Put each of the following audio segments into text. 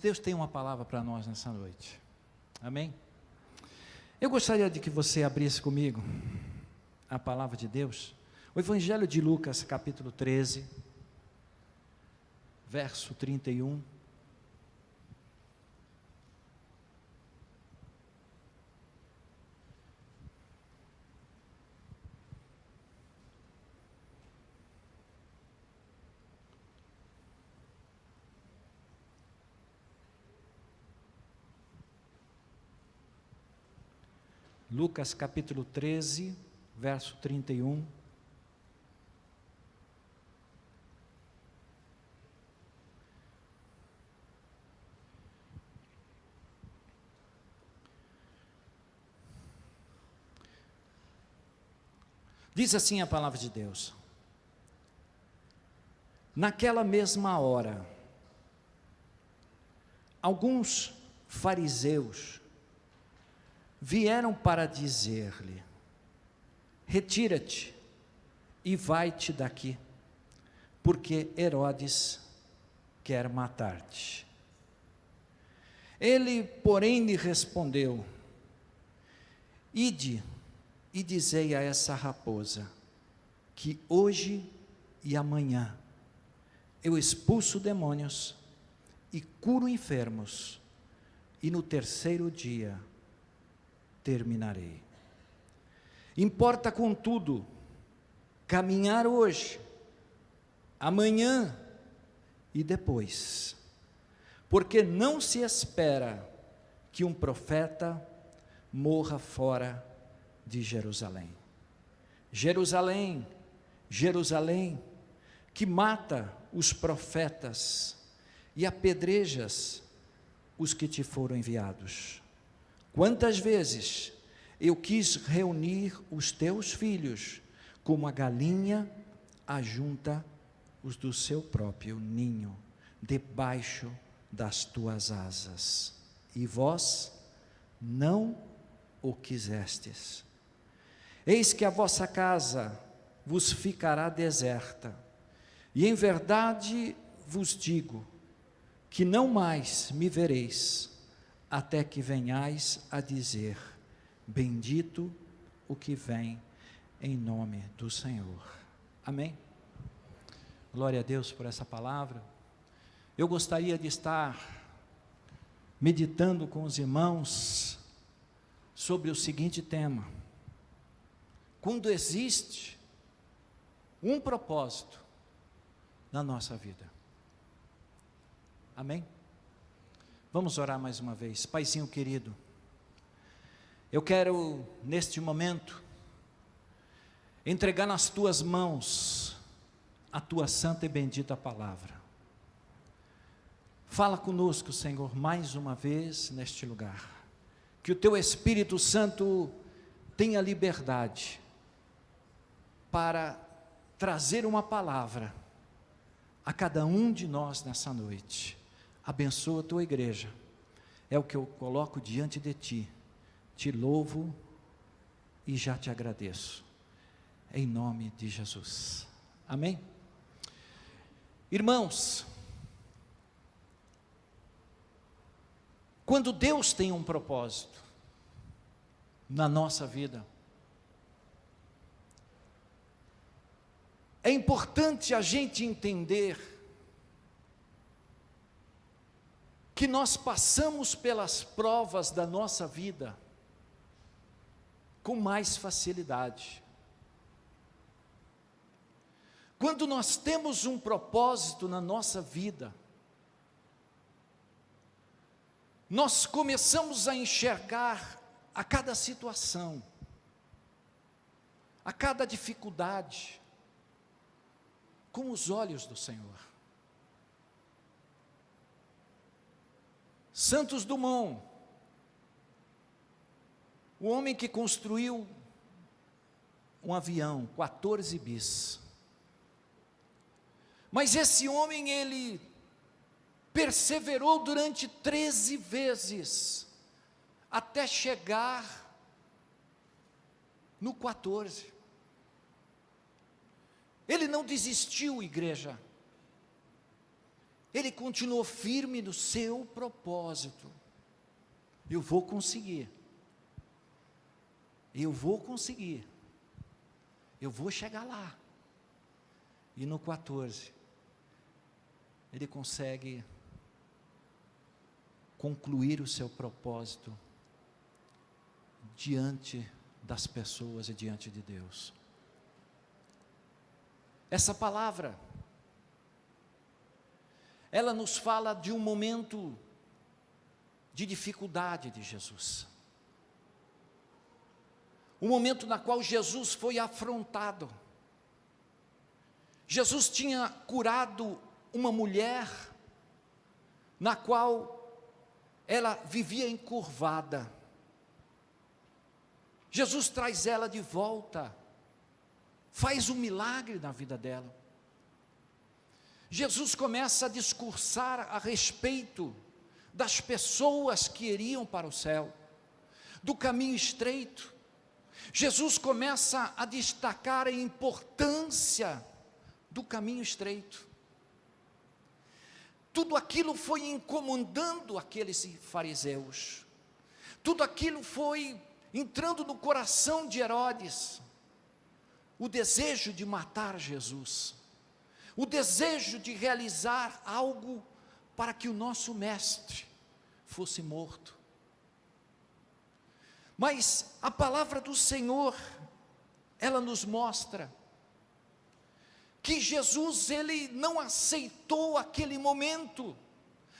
Deus tem uma palavra para nós nessa noite, amém? Eu gostaria de que você abrisse comigo a palavra de Deus, o Evangelho de Lucas, capítulo 13, verso 31. Lucas capítulo 13, verso 31. Diz assim a palavra de Deus: naquela mesma hora, alguns fariseus vieram para dizer-lhe: retira-te e vai-te daqui, porque Herodes quer matar-te. Ele, porém, lhe respondeu: ide e dizei a essa raposa, que hoje e amanhã eu expulso demônios e curo enfermos, e no terceiro dia terminarei. Importa, contudo, caminhar hoje, amanhã e depois, porque não se espera que um profeta morra fora de Jerusalém. Jerusalém, Jerusalém, que mata os profetas e apedrejas os que te foram enviados. Quantas vezes eu quis reunir os teus filhos, como a galinha ajunta os do seu próprio ninho, debaixo das tuas asas, e vós não o quisestes. Eis que a vossa casa vos ficará deserta, e em verdade vos digo, que não mais me vereis, até que venhais a dizer: bendito o que vem em nome do Senhor. Amém? Glória a Deus por essa palavra. Eu gostaria de estar meditando com os irmãos sobre o seguinte tema: quando existe um propósito na nossa vida. Amém? Vamos orar mais uma vez. Paizinho querido, eu quero neste momento entregar nas tuas mãos a tua santa e bendita palavra. Fala conosco, Senhor, mais uma vez neste lugar, que o teu Espírito Santo tenha liberdade para trazer uma palavra a cada um de nós nessa noite. Abençoa a tua igreja, é o que eu coloco diante de ti, te louvo e já te agradeço, em nome de Jesus, amém? Irmãos, quando Deus tem um propósito na nossa vida, é importante a gente entender que nós passamos pelas provas da nossa vida com mais facilidade. Quando nós temos um propósito na nossa vida, nós começamos a enxergar a cada situação, a cada dificuldade, com os olhos do Senhor. Santos Dumont, o homem que construiu um avião, 14 bis. Mas esse homem, ele perseverou durante 13 vezes, até chegar no 14. Ele não desistiu, igreja. ele continuou firme no seu propósito. Eu vou conseguir. Eu vou conseguir. Eu vou chegar lá. E no 14, ele consegue concluir o seu propósito diante das pessoas e diante de Deus. Essa palavra, ela nos fala de um momento de dificuldade de Jesus. Um momento na qual Jesus foi afrontado. Jesus tinha curado uma mulher na qual ela vivia encurvada. Jesus traz ela de volta, faz um milagre na vida dela. Jesus começa a discursar a respeito das pessoas que iriam para o céu, do caminho estreito. Jesus começa a destacar a importância do caminho estreito. Tudo aquilo foi incomodando aqueles fariseus. Tudo aquilo foi entrando no coração de Herodes. O desejo de matar Jesus. O desejo de realizar algo para que o nosso mestre fosse morto. Mas a palavra do Senhor, ela nos mostra que Jesus, ele não aceitou aquele momento,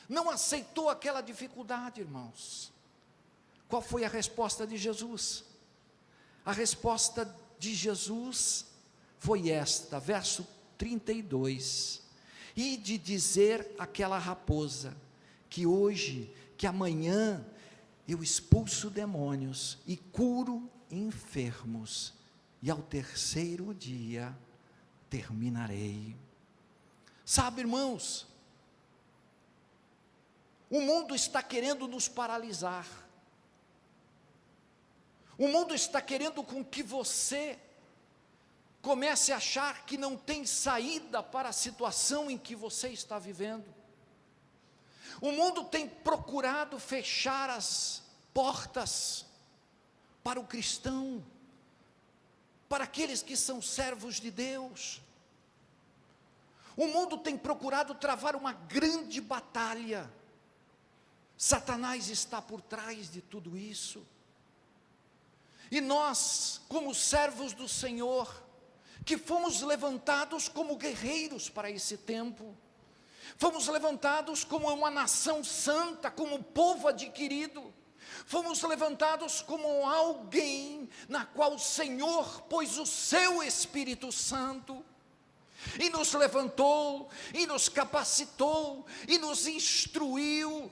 não aceitou aquela dificuldade, irmãos. Qual foi a resposta de Jesus? A resposta de Jesus foi esta, verso 32, e de dizer àquela raposa, que hoje, que amanhã, eu expulso demônios e curo enfermos, e ao terceiro dia terminarei. Sabe, irmãos, o mundo está querendo nos paralisar. O mundo está querendo com que você comece a achar que não tem saída para a situação em que você está vivendo. O mundo tem procurado fechar as portas para o cristão, para aqueles que são servos de Deus. O mundo tem procurado travar uma grande batalha. Satanás está por trás de tudo isso. E nós, como servos do Senhor, que fomos levantados como guerreiros para esse tempo, fomos levantados como uma nação santa, como um povo adquirido, fomos levantados como alguém na qual o Senhor pôs o seu Espírito Santo, e nos levantou, e nos capacitou, e nos instruiu,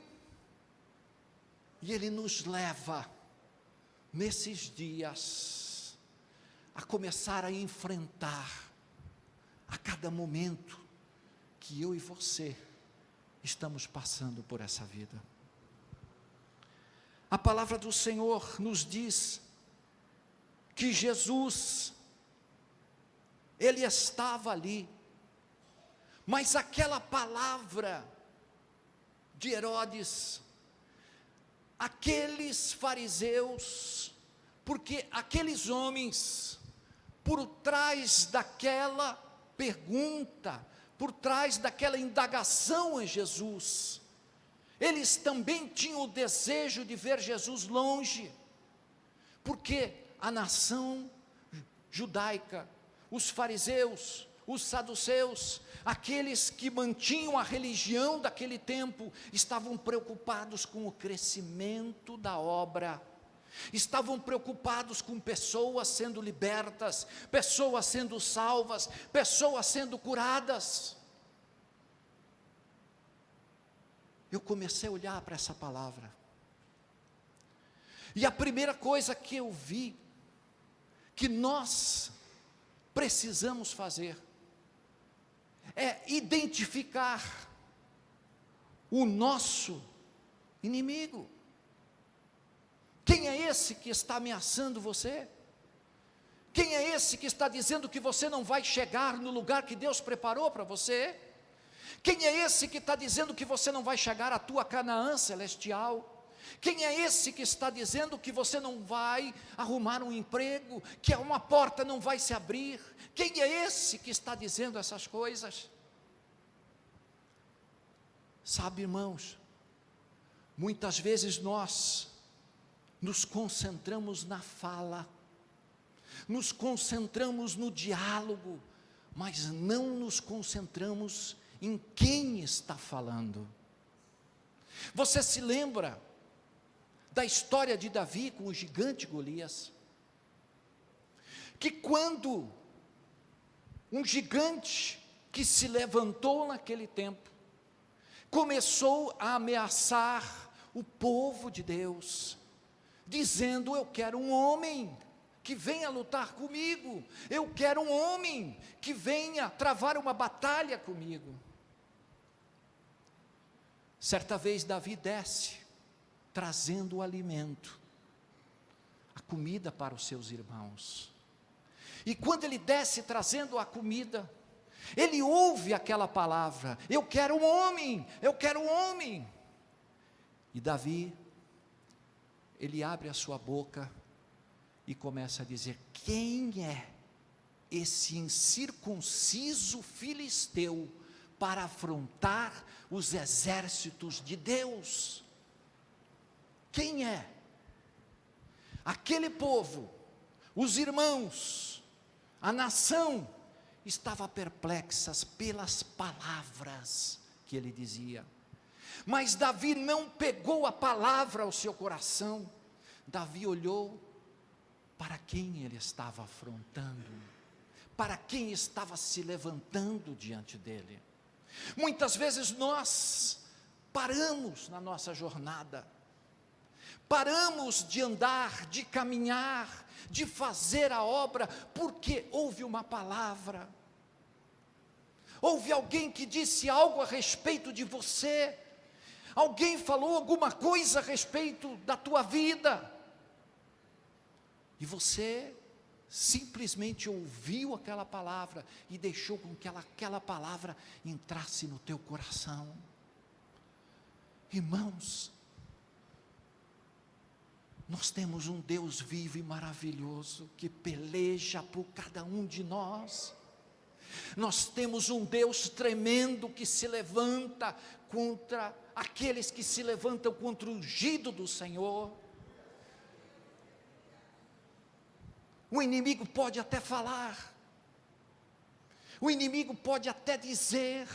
e Ele nos leva, nesses dias, a começar a enfrentar, a cada momento, que eu e você estamos passando por essa vida. A palavra do Senhor nos diz que Jesus, Ele estava ali, mas aquela palavra de Herodes, aqueles fariseus, porque aqueles homens, por trás daquela pergunta, por trás daquela indagação em Jesus, eles também tinham o desejo de ver Jesus longe, porque a nação judaica, os fariseus, os saduceus, aqueles que mantinham a religião daquele tempo, estavam preocupados com o crescimento da obra, estavam preocupados com pessoas sendo libertas, pessoas sendo salvas, pessoas sendo curadas. Eu comecei a olhar para essa palavra, e a primeira coisa que eu vi, que nós precisamos fazer, é identificar o nosso inimigo. Quem é esse que está ameaçando você? Quem é esse que está dizendo que você não vai chegar no lugar que Deus preparou para você? Quem é esse que está dizendo que você não vai chegar à tua Canaã celestial? Quem é esse que está dizendo que você não vai arrumar um emprego, que uma porta não vai se abrir? Quem é esse que está dizendo essas coisas? Sabe, irmãos, muitas vezes nós nos concentramos na fala, nos concentramos no diálogo, mas não nos concentramos em quem está falando. Você se lembra da história de Davi com o gigante Golias? Que quando um gigante que se levantou naquele tempo, começou a ameaçar o povo de Deus, dizendo: eu quero um homem que venha lutar comigo, eu quero um homem que venha travar uma batalha comigo. Certa vez Davi desce, trazendo o alimento, a comida para os seus irmãos, e quando ele desce trazendo a comida, ele ouve aquela palavra: eu quero um homem, eu quero um homem. E Davi, ele abre a sua boca e começa a dizer: quem é esse incircunciso filisteu para afrontar os exércitos de Deus? Quem é? Aquele povo, os irmãos, a nação, estava perplexas pelas palavras que ele dizia. Mas Davi não pegou a palavra ao seu coração. Davi olhou para quem ele estava afrontando, para quem estava se levantando diante dele. Muitas vezes nós paramos na nossa jornada, paramos de andar, de caminhar, de fazer a obra, porque houve uma palavra, houve alguém que disse algo a respeito de você, alguém falou alguma coisa a respeito da tua vida, e você simplesmente ouviu aquela palavra e deixou com que aquela palavra entrasse no teu coração. Irmãos, nós temos um Deus vivo e maravilhoso, que peleja por cada um de nós. Nós temos um Deus tremendo que se levanta contra aqueles que se levantam contra o ungido do Senhor. O inimigo pode até falar, o inimigo pode até dizer,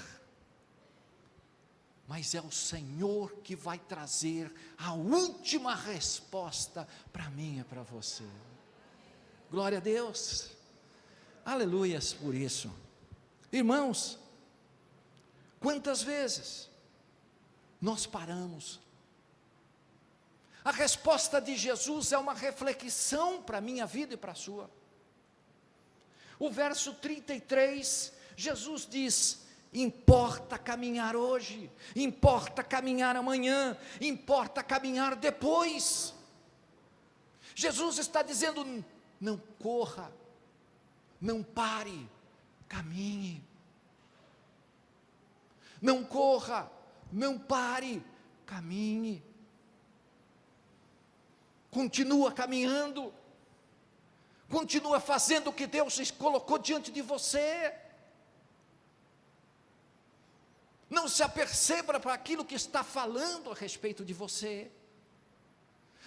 mas é o Senhor que vai trazer a última resposta para mim e para você. Glória a Deus, aleluias por isso. Irmãos, quantas vezes nós paramos? A resposta de Jesus é uma reflexão para a minha vida e para a sua. O verso 33, Jesus diz: importa caminhar hoje, importa caminhar amanhã, importa caminhar depois. Jesus está dizendo: não corra, não pare, caminhe. Não corra, não pare, caminhe. Continua caminhando, continua fazendo o que Deus colocou diante de você. Não se aperceba para aquilo que está falando a respeito de você.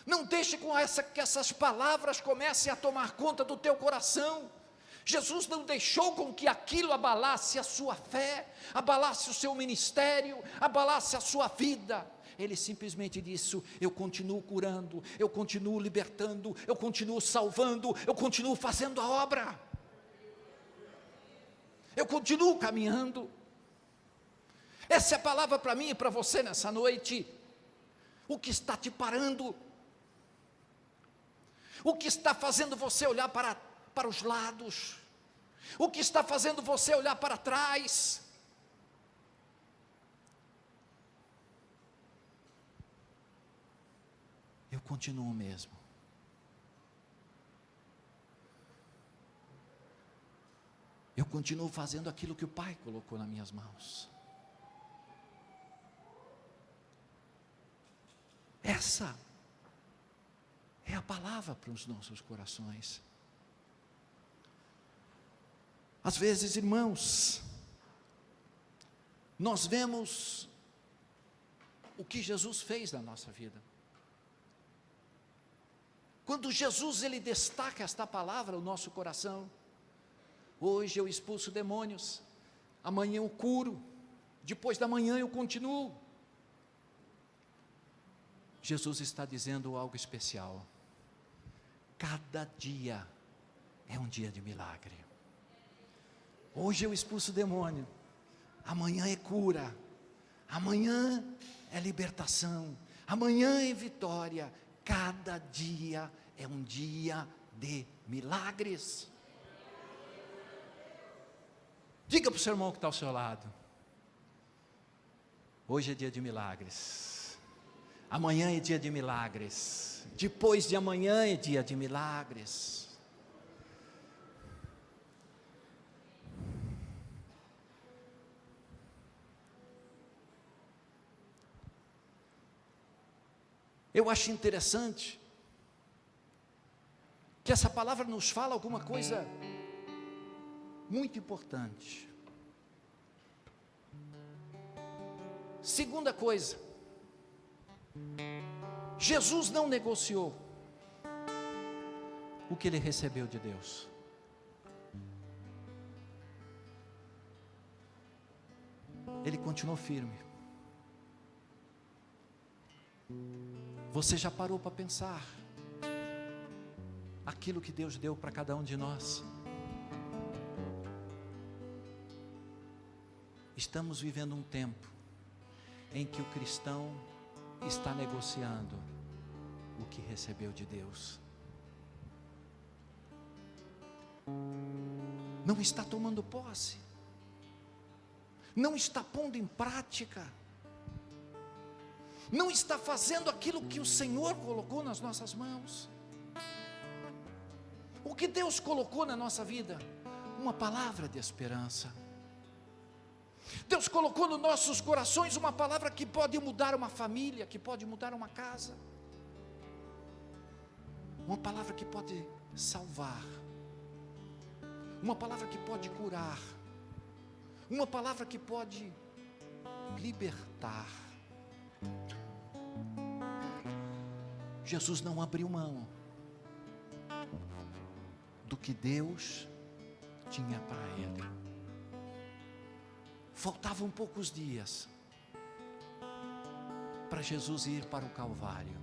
Não deixe que essas palavras comecem a tomar conta do teu coração. Jesus não deixou com que aquilo abalasse a sua fé, abalasse o seu ministério, abalasse a sua vida. Ele simplesmente disse: eu continuo curando, eu continuo libertando, eu continuo salvando, eu continuo fazendo a obra, eu continuo caminhando. Essa é a palavra para mim e para você nessa noite. O que está te parando? O que está fazendo você olhar para os lados? O que está fazendo você olhar para trás? Eu continuo mesmo. Eu continuo fazendo aquilo que o Pai colocou nas minhas mãos. Essa é a palavra para os nossos corações. Às vezes, irmãos, nós vemos o que Jesus fez na nossa vida. Quando Jesus ele destaca esta palavra no nosso coração, hoje eu expulso demônios, amanhã eu curo, depois da manhã eu continuo. Jesus está dizendo algo especial. Cada dia é um dia de milagre. Hoje eu expulso demônio, amanhã é cura, amanhã é libertação, amanhã é vitória. Cada dia é um dia de milagres. Diga para o seu irmão que está ao seu lado: hoje é dia de milagres, amanhã é dia de milagres, depois de amanhã é dia de milagres. Eu acho interessante que essa palavra nos fala alguma coisa muito importante. Segunda coisa, Jesus não negociou o que ele recebeu de Deus. Ele continuou firme. Você já parou para pensar aquilo que Deus deu para cada um de nós? Estamos vivendo um tempo em que o cristão está negociando o que recebeu de Deus. Não está tomando posse, não está pondo em prática, não está fazendo aquilo que o Senhor colocou nas nossas mãos. O que Deus colocou na nossa vida? Uma palavra de esperança. Deus colocou nos nossos corações uma palavra que pode mudar uma família, que pode mudar uma casa, uma palavra que pode salvar, uma palavra que pode curar, uma palavra que pode libertar. Jesus não abriu mão do que Deus tinha para ele. Faltavam poucos dias para Jesus ir para o Calvário,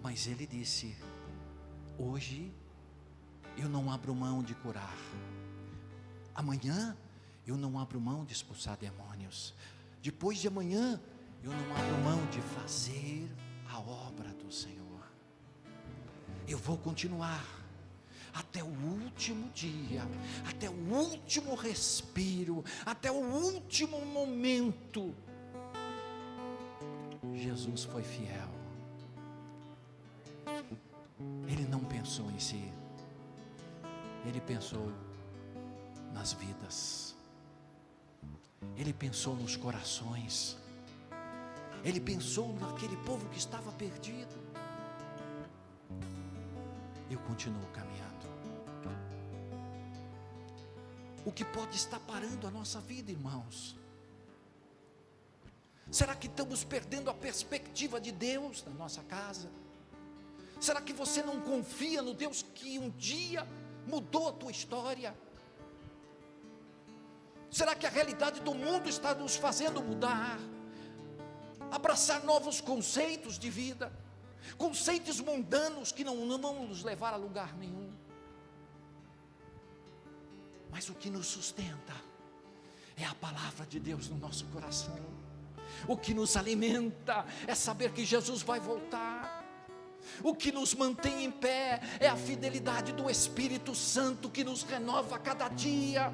mas ele disse: hoje eu não abro mão de curar, amanhã eu não abro mão de expulsar demônios, depois de amanhã eu não abro mão de fazer a obra do Senhor. Eu vou continuar até o último dia, até o último respiro, até o último momento. Jesus foi fiel. Ele não pensou em si, ele pensou nas vidas, ele pensou nos corações, ele pensou naquele povo que estava perdido. Eu continuo caminhando. O que pode estar parando a nossa vida, irmãos? Será que estamos perdendo a perspectiva de Deus na nossa casa? Será que você não confia no Deus que um dia mudou a tua história? Será que a realidade do mundo está nos fazendo mudar? Abraçar novos conceitos de vida, conceitos mundanos que não vão nos levar a lugar nenhum. Mas o que nos sustenta é a palavra de Deus no nosso coração. O que nos alimenta é saber que Jesus vai voltar. O que nos mantém em pé é a fidelidade do Espírito Santo, que nos renova a cada dia,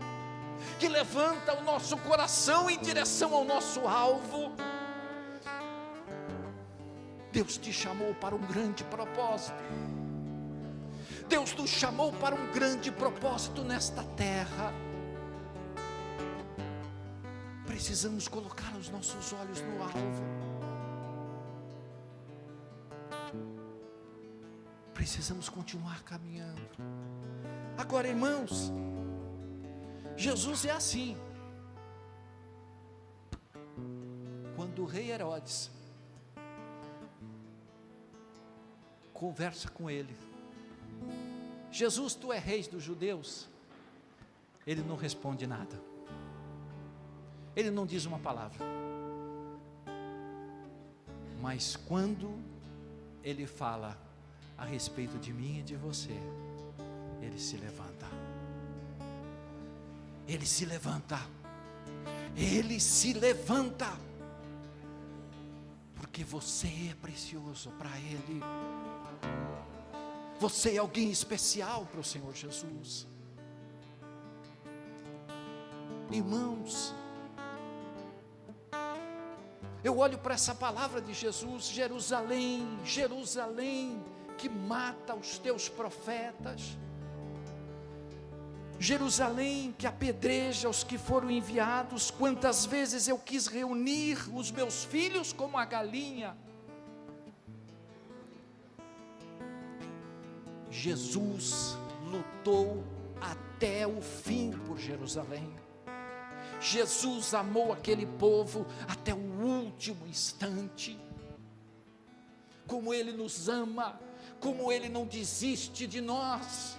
que levanta o nosso coração em direção ao nosso alvo. Deus te chamou para um grande propósito. Deus nos chamou para um grande propósito nesta terra. Precisamos colocar os nossos olhos no alvo. precisamos continuar caminhando. Agora, irmãos, Jesus é assim. Quando o rei Herodes conversa com ele: Jesus, tu é rei dos judeus? Ele não responde nada. Ele não diz uma palavra. Mas quando ele fala a respeito de mim e de você, ele se levanta. Ele se levanta. Ele se levanta. Porque você é precioso para Ele. Você é alguém especial para o Senhor Jesus. Irmãos, eu olho para essa palavra de Jesus: Jerusalém, Jerusalém, que mata os teus profetas, Jerusalém, que apedreja os que foram enviados. Quantas vezes eu quis reunir os meus filhos como a galinha. Jesus lutou até o fim por Jerusalém. Jesus amou aquele povo até o último instante. Como Ele nos ama, como Ele não desiste de nós,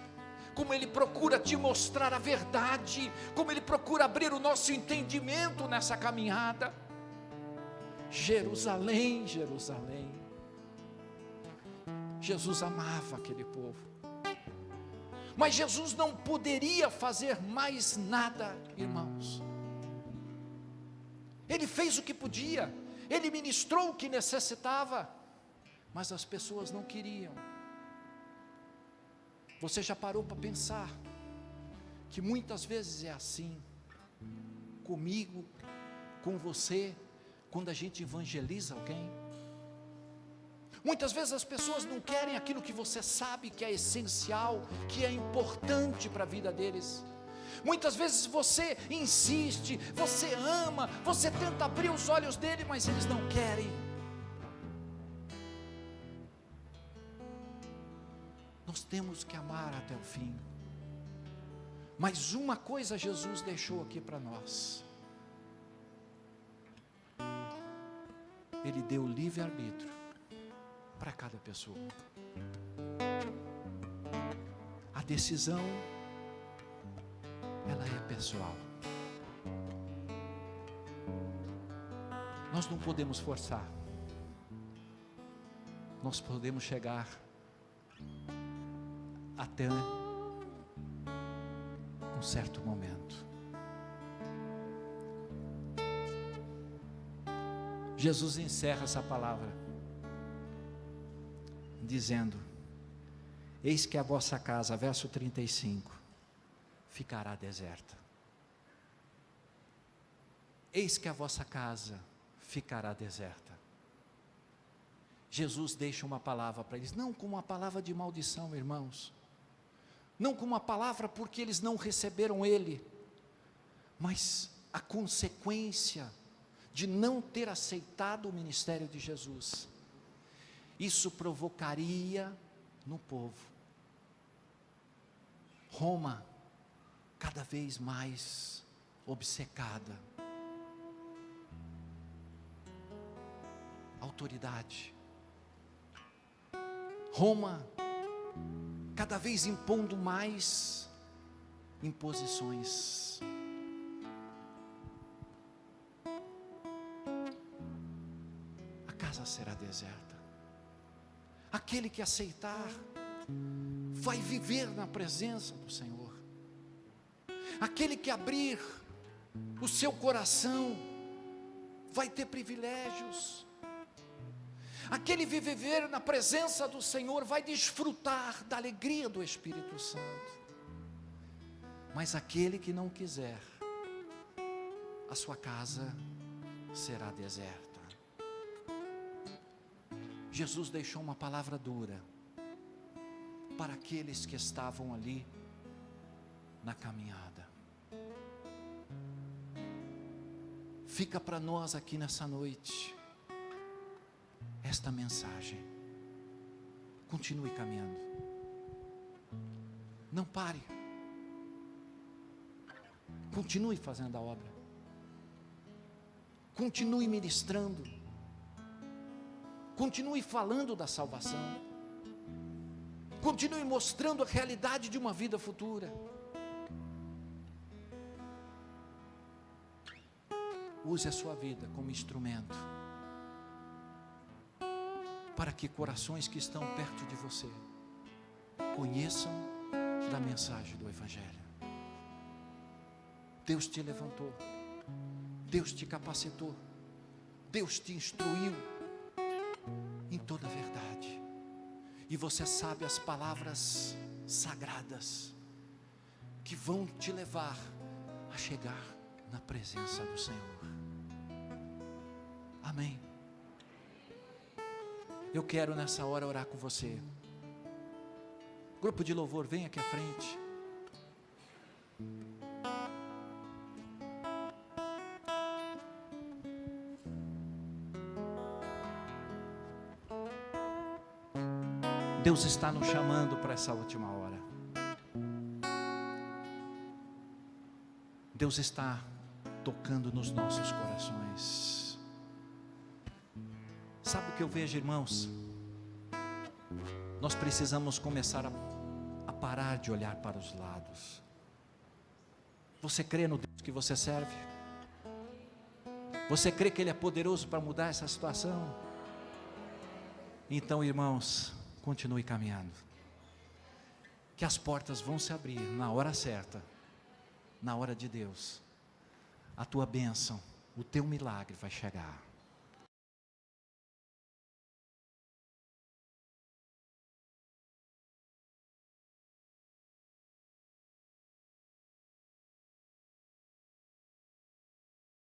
como Ele procura te mostrar a verdade, como Ele procura abrir o nosso entendimento nessa caminhada. Jerusalém, Jerusalém. Jesus amava aquele povo, mas Jesus não poderia fazer mais nada, irmãos. Ele fez o que podia, Ele ministrou o que necessitava, mas as pessoas não queriam. Você já parou para pensar que muitas vezes é assim, comigo, com você, quando a gente evangeliza alguém? Muitas vezes as pessoas não querem aquilo que você sabe que é essencial, que é importante para a vida deles. Muitas vezes você insiste, você ama, você tenta abrir os olhos dele, mas eles não querem. Nós temos que amar até o fim. Mas uma coisa Jesus deixou aqui para nós: Ele deu livre-arbítrio para cada pessoa. A decisão, ela é pessoal. Nós não podemos forçar. Nós podemos chegar até um certo momento. Jesus encerra essa palavra dizendo: eis que a vossa casa, verso 35, ficará deserta. Eis que a vossa casa ficará deserta. Jesus deixa uma palavra para eles, não como uma palavra de maldição, irmãos, não como uma palavra porque eles não receberam Ele, mas a consequência de não ter aceitado o ministério de Jesus. Isso provocaria no povo Roma cada vez mais obcecada, autoridade, Roma cada vez impondo mais imposições. A casa será deserta. Aquele que aceitar vai viver na presença do Senhor. Aquele que abrir o seu coração vai ter privilégios. Aquele que viver na presença do Senhor vai desfrutar da alegria do Espírito Santo. Mas aquele que não quiser, a sua casa será deserta. Jesus deixou uma palavra dura para aqueles que estavam ali na caminhada. Fica para nós aqui nessa noite esta mensagem: Continue caminhando. Não pare. Continue fazendo a obra. Continue ministrando. Continue falando da salvação. Continue mostrando a realidade de uma vida futura. Use a sua vida como instrumento para que corações que estão perto de você conheçam da mensagem do Evangelho. Deus te levantou, Deus te capacitou, Deus te instruiu em toda a verdade, e você sabe as palavras sagradas que vão te levar a chegar na presença do Senhor. Amém. Eu quero nessa hora orar com você. Grupo de louvor, vem aqui à frente. Deus está nos chamando para essa última hora. Deus está tocando nos nossos corações. Sabe o que eu vejo, irmãos? Nós precisamos começar a parar de olhar para os lados. Você crê no Deus que você serve? Você crê que Ele é poderoso para mudar essa situação? Então, irmãos, continue caminhando, que as portas vão se abrir na hora certa, na hora de Deus. A tua bênção, o teu milagre vai chegar.